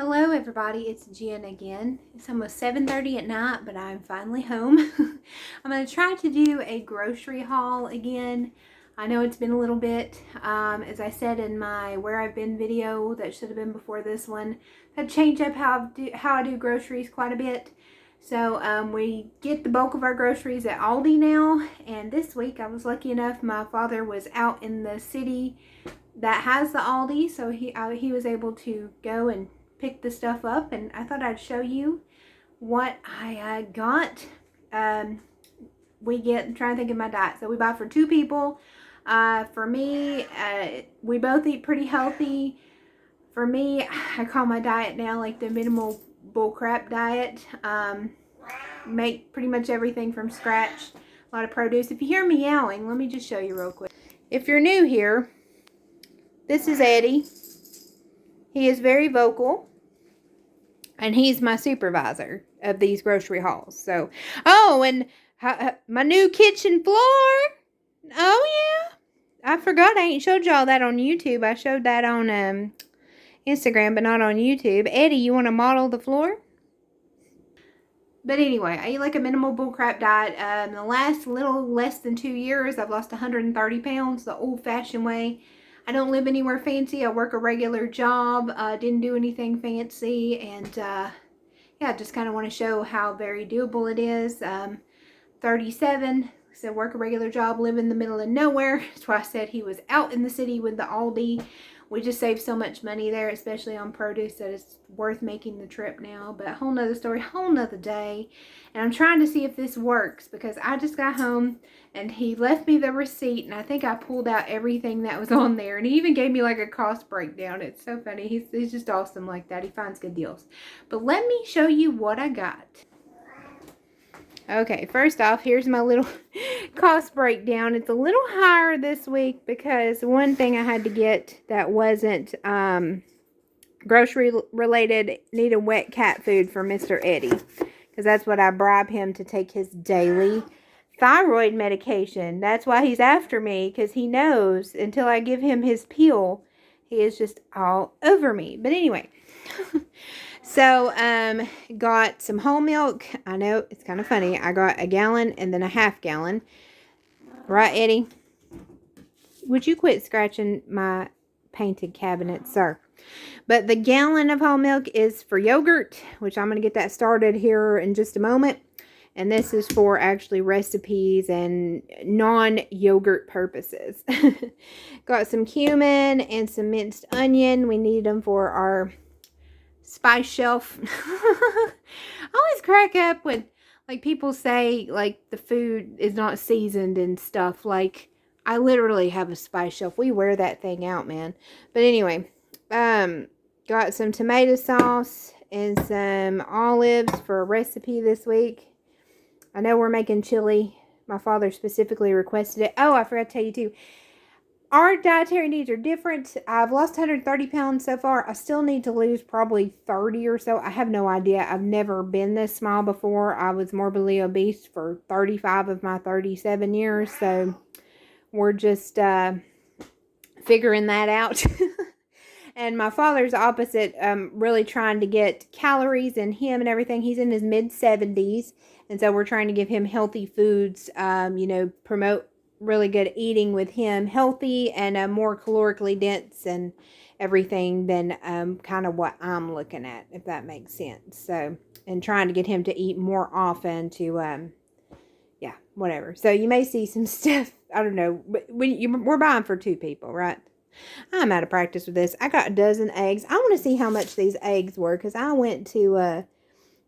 Hello everybody, it's Jen again. It's almost 7:30 at night, but I'm finally home. I'm going to try to do a grocery haul again. I know it's been a little bit. As I said in my Where I've Been video that should have been before this one, I've changed up how I do groceries quite a bit. So we get the bulk of our groceries at Aldi now, and this week I was lucky enough, my father was out in the city that has the Aldi, so he was able to go and pick the stuff up, and I thought I'd show you what I got. I'm trying to think of my diet. So we buy for 2 people. For me, we both eat pretty healthy. For me, I call my diet now like the minimal bullcrap diet. Make pretty much everything from scratch. A lot of produce. If you hear me yelling, let me just show you real quick. If you're new here, this is Eddie. He is very vocal. And he's my supervisor of these grocery hauls. So, oh, and my new kitchen floor. Oh, yeah. I forgot I ain't showed y'all that on YouTube. I showed that on Instagram, but not on YouTube. Eddie, you want to model the floor? But anyway, I eat like a minimal bullcrap diet. In the last little less than 2 years, I've lost 130 pounds the old-fashioned way. I don't live anywhere fancy. I work a regular job. Didn't do anything fancy. And yeah, just kind of want to show how very doable it is. 37. So work a regular job, live in the middle of nowhere. That's why I said he was out in the city with the Aldi. We just save so much money there, especially on produce, that it's worth making the trip now. But a whole nother story, whole nother day. And I'm trying to see if this works, because I just got home and he left me the receipt, and I think I pulled out everything that was on there. And he even gave me like a cost breakdown. It's so funny. He's just awesome like that. He finds good deals. But let me show you what I got. Okay, first off, here's my little cost breakdown. It's a little higher this week because one thing I had to get that wasn't grocery related needed wet cat food for Mr. Eddie, because that's what I bribe him to take, his daily thyroid medication. That's why he's after me, because he knows until I give him his pill, he is just all over me. But anyway, so got some whole milk. I know it's kind of funny. I got a gallon and then a half gallon. Right, Eddie? Would you quit scratching my painted cabinet, sir? But the gallon of whole milk is for yogurt, which I'm going to get that started here in just a moment. And this is for actually recipes and non-yogurt purposes. Got some cumin and some minced onion. We need them for our spice shelf. I always crack up when like people say like the food is not seasoned and stuff. Like, I literally have a spice shelf. We wear that thing out, man. But anyway, got some tomato sauce and some olives for a recipe this week. I know we're making chili. My father specifically requested it. Oh, I forgot to tell you too. Our dietary needs are different. I've lost 130 pounds so far. I still need to lose probably 30 or so. I have no idea. I've never been this small before. I was morbidly obese for 35 of my 37 years. So we're just figuring that out. And my father's opposite, really trying to get calories in him and everything. He's in his mid-70s. And so we're trying to give him healthy foods, you know, promote really good eating with him, healthy and more calorically dense and everything than kind of what I'm looking at, if that makes sense. So, and trying to get him to eat more often to, yeah, whatever. So you may see some stuff, I don't know, we're buying for 2 people, right? I'm out of practice with this. I got a dozen eggs. I want to see how much these eggs were, because I went to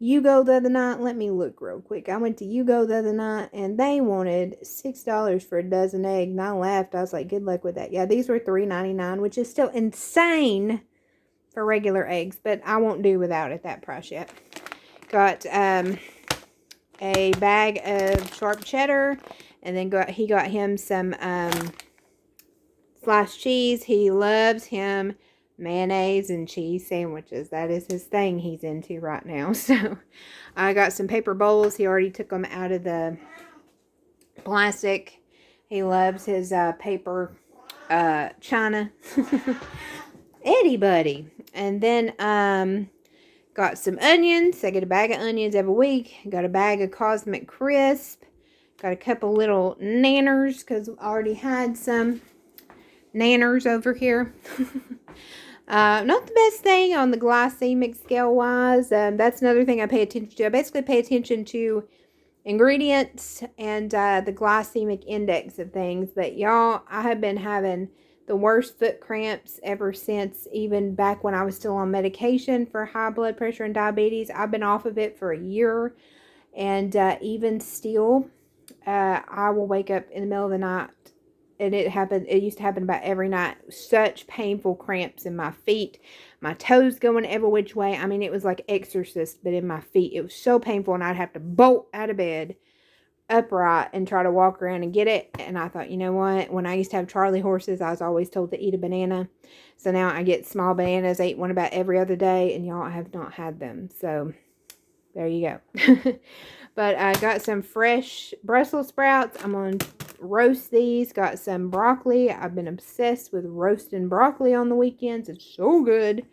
Yugo the other night. Let me look real quick. I went to Yugo the other night, and they wanted $6 for a dozen eggs, and I laughed. I was like, good luck with that. Yeah, these were $3.99, which is still insane for regular eggs, but I won't do without at that price yet. Got a bag of sharp cheddar, and then he got him some sliced cheese. He loves him mayonnaise and cheese sandwiches. That is his thing he's into right now. So I got some paper bowls. He already took them out of the plastic. He loves his paper china. Eddie buddy. And then Got some onions. I get a bag of onions every week. Got a bag of Cosmic Crisp. Got a couple little nanners because I already had some nanners over here. Not the best thing on the glycemic scale wise. That's another thing I pay attention to. I basically pay attention to ingredients and the glycemic index of things. But y'all, I have been having the worst foot cramps ever since, even back when I was still on medication for high blood pressure and diabetes. I've been off of it for a year, and even still, I will wake up in the middle of the night, and it used to happen about every night. Such painful cramps in my feet, my toes going every which way. I mean, it was like Exorcist, but in my feet. It was so painful, and I'd have to bolt out of bed upright and try to walk around and get it. And I thought, you know what? When I used to have Charlie horses, I was always told to eat a banana. So now I get small bananas. I eat one about every other day, and y'all, I have not had them. So there you go. But I got some fresh Brussels sprouts. I'm going to roast these. Got some broccoli. I've been obsessed with roasting broccoli on the weekends. It's so good.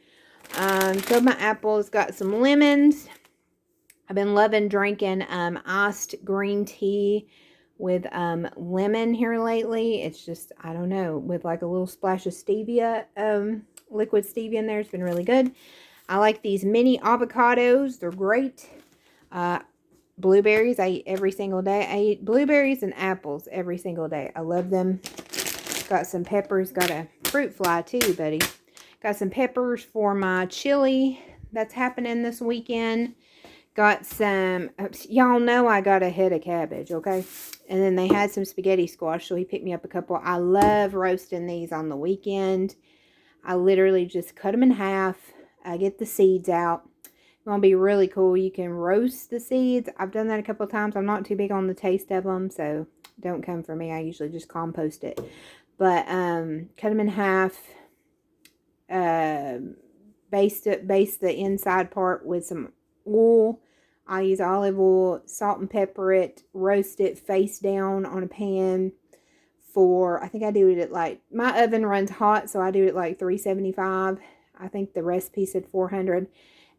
So my apples. Got some lemons. I've been loving drinking iced green tea with lemon here lately. It's just, I don't know, with like a little splash of stevia, liquid stevia in there. It's been really good. I like these mini avocados. They're great. Blueberries I eat every single day. I eat blueberries and apples every single day. I love them. Got some peppers. Got a fruit fly too, buddy. Got some peppers for my chili that's happening this weekend. Got some, y'all know I got a head of cabbage, okay? And then they had some spaghetti squash, so he picked me up a couple. I love roasting these on the weekend. I literally just cut them in half. I get the seeds out. It's going to be really cool. You can roast the seeds. I've done that a couple of times. I'm not too big on the taste of them, so don't come for me. I usually just compost it. But cut them in half. Baste the inside part with some oil. I use olive oil, salt and pepper it, roast it face down on a pan for, I think I do it at like, my oven runs hot, so I do it like 375. I think the recipe said 400.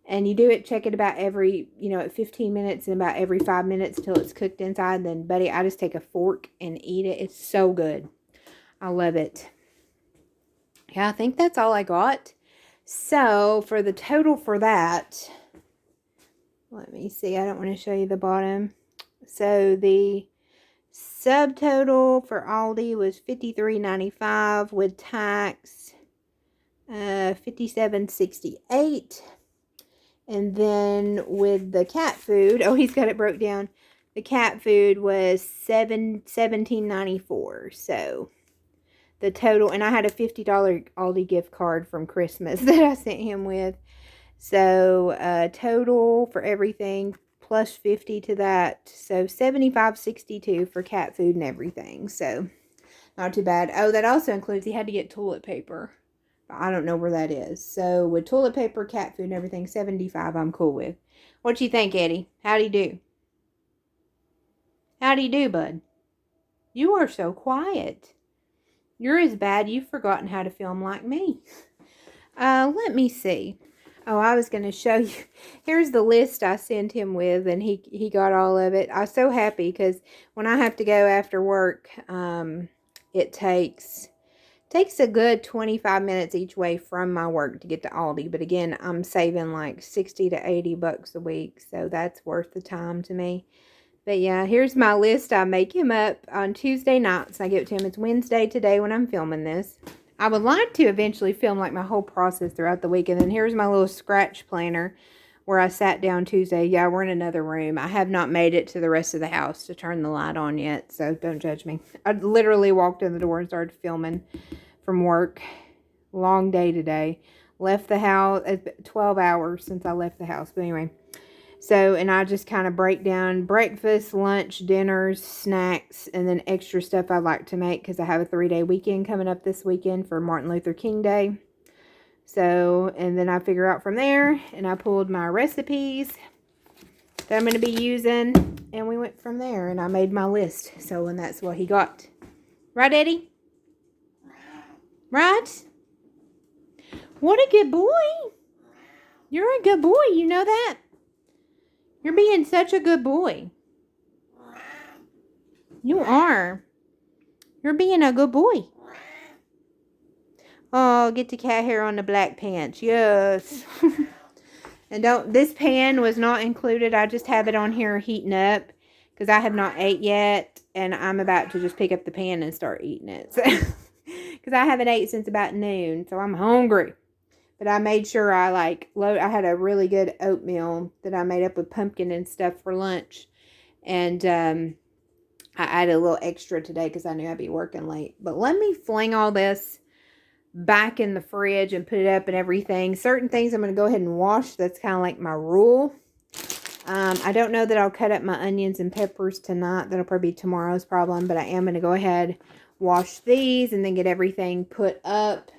And you do it, check it about every, at 15 minutes and about every 5 minutes till it's cooked inside. And then, buddy, I just take a fork and eat it. It's so good. I love it. Yeah, I think that's all I got. So, for the total for that, let me see. I don't want to show you the bottom. So, the subtotal for Aldi was $53.95 with tax, $57.68. And then with the cat food, oh, he's got it broke down. The cat food was $17.94. So the total, and I had a $50 Aldi gift card from Christmas that I sent him with. So total for everything plus 50 to that. So $75.62 for cat food and everything. So not too bad. Oh, that also includes he had to get toilet paper. I don't know where that is. So with toilet paper, cat food, and everything, $75 I'm cool with. What you think, Eddie? How'd he do? How'd he do, bud? You are so quiet. You're as bad you've forgotten how to film like me. Let me see. Oh, I was going to show you. Here's the list I sent him with, and he got all of it. I was so happy because when I have to go after work, it takes a good 25 minutes each way from my work to get to Aldi. But again, I'm saving like $60 to $80 a week. So that's worth the time to me. But yeah, here's my list. I make him up on Tuesday nights. I give it to him. It's Wednesday today when I'm filming this. I would like to eventually film like my whole process throughout the week. And then here's my little scratch planner where I sat down Tuesday. Yeah, we're in another room. I have not made it to the rest of the house to turn the light on yet. So don't judge me. I literally walked in the door and started filming from work. Long day today. Left the house, 12 hours since I left the house. But anyway, so, and I just kind of break down breakfast, lunch, dinners, snacks, and then extra stuff I like to make because I have a 3-day weekend coming up this weekend for Martin Luther King Day. So, and then I figure out from there, and I pulled my recipes that I'm going to be using, and we went from there, and I made my list. So, and that's what he got. Right, Eddie? Right? What a good boy. You're a good boy. You know that? You're being such a good boy. You are. You're being a good boy. Oh, get the cat hair on the black pants. Yes. And this pan was not included. I just have it on here heating up because I have not ate yet. And I'm about to just pick up the pan and start eating it. Because I haven't ate since about noon. So I'm hungry. But I made sure I I had a really good oatmeal that I made up with pumpkin and stuff for lunch. And I added a little extra today because I knew I'd be working late. But let me fling all this back in the fridge and put it up and everything. Certain things I'm going to go ahead and wash. That's kind of like my rule. I don't know that I'll cut up my onions and peppers tonight. That'll probably be tomorrow's problem. But I am going to go ahead, wash these, and then get everything put up.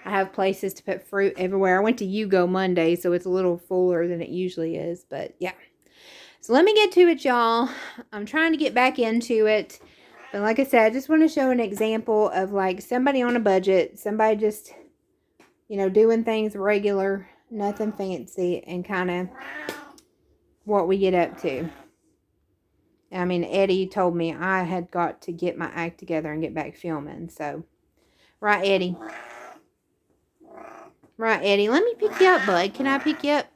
I have places to put fruit everywhere. I went to Yugo Monday, so it's a little fuller than it usually is. But yeah. So let me get to it, y'all. I'm trying to get back into it. But like I said, I just want to show an example of like somebody on a budget. Somebody just, doing things regular. Nothing fancy. And kind of what we get up to. I mean, Eddie told me I had got to get my act together and get back filming. So, right, Eddie? Right, Eddie. Let me pick you up, bud. Can I pick you up?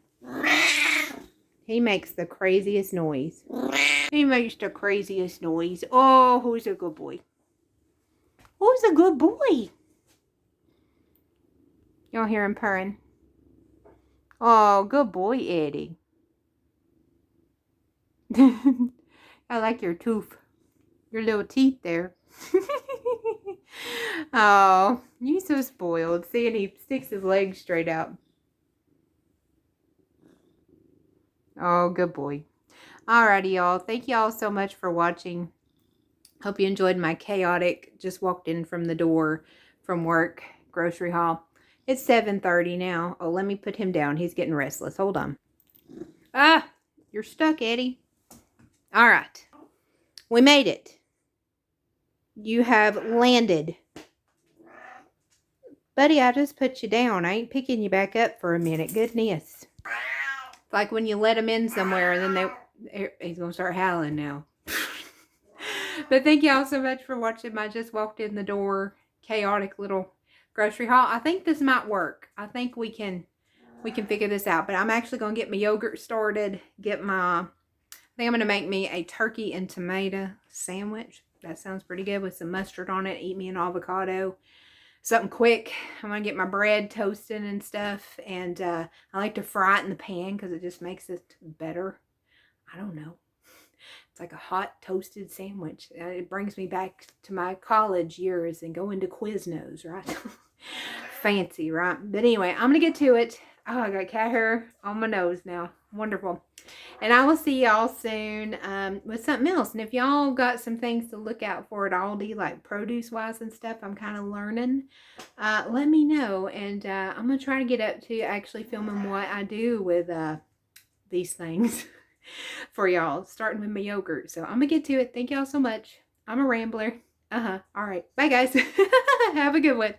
He makes the craziest noise. He makes the craziest noise. Oh, who's a good boy? Who's a good boy? Y'all hear him purring? Oh, good boy, Eddie. I like your tooth. Your little teeth there. Oh, you so spoiled. See, and he sticks his legs straight out. Oh, good boy. Alrighty, y'all. Thank y'all so much for watching. Hope you enjoyed my chaotic, just walked in from the door from work, grocery haul. It's 7:30 now. Oh, let me put him down. He's getting restless. Hold on. Ah, you're stuck, Eddie. All right. We made it. You have landed. Buddy, I just put you down. I ain't picking you back up for a minute. Goodness. It's like when you let him in somewhere and then he's going to start howling now. But thank y'all so much for watching my just walked in the door chaotic little grocery haul. I think this might work. I think we can figure this out. But I'm actually going to get my yogurt started. I think I'm going to make me a turkey and tomato sandwich. That sounds pretty good with some mustard on it. Eat me an avocado. Something quick. I'm going to get my bread toasting and stuff. And I like to fry it in the pan because it just makes it better. I don't know. It's like a hot toasted sandwich. It brings me back to my college years and going to Quiznos, right? Fancy, right? But anyway, I'm going to get to it. Oh, I got cat hair on my nose now. Wonderful. And I will see y'all soon with something else. And if y'all got some things to look out for at Aldi, like produce-wise and stuff, I'm kind of learning. Let me know. And I'm going to try to get up to actually filming what I do with these things for y'all, starting with my yogurt. So I'm going to get to it. Thank y'all so much. I'm a rambler. All right. Bye, guys. Have a good one.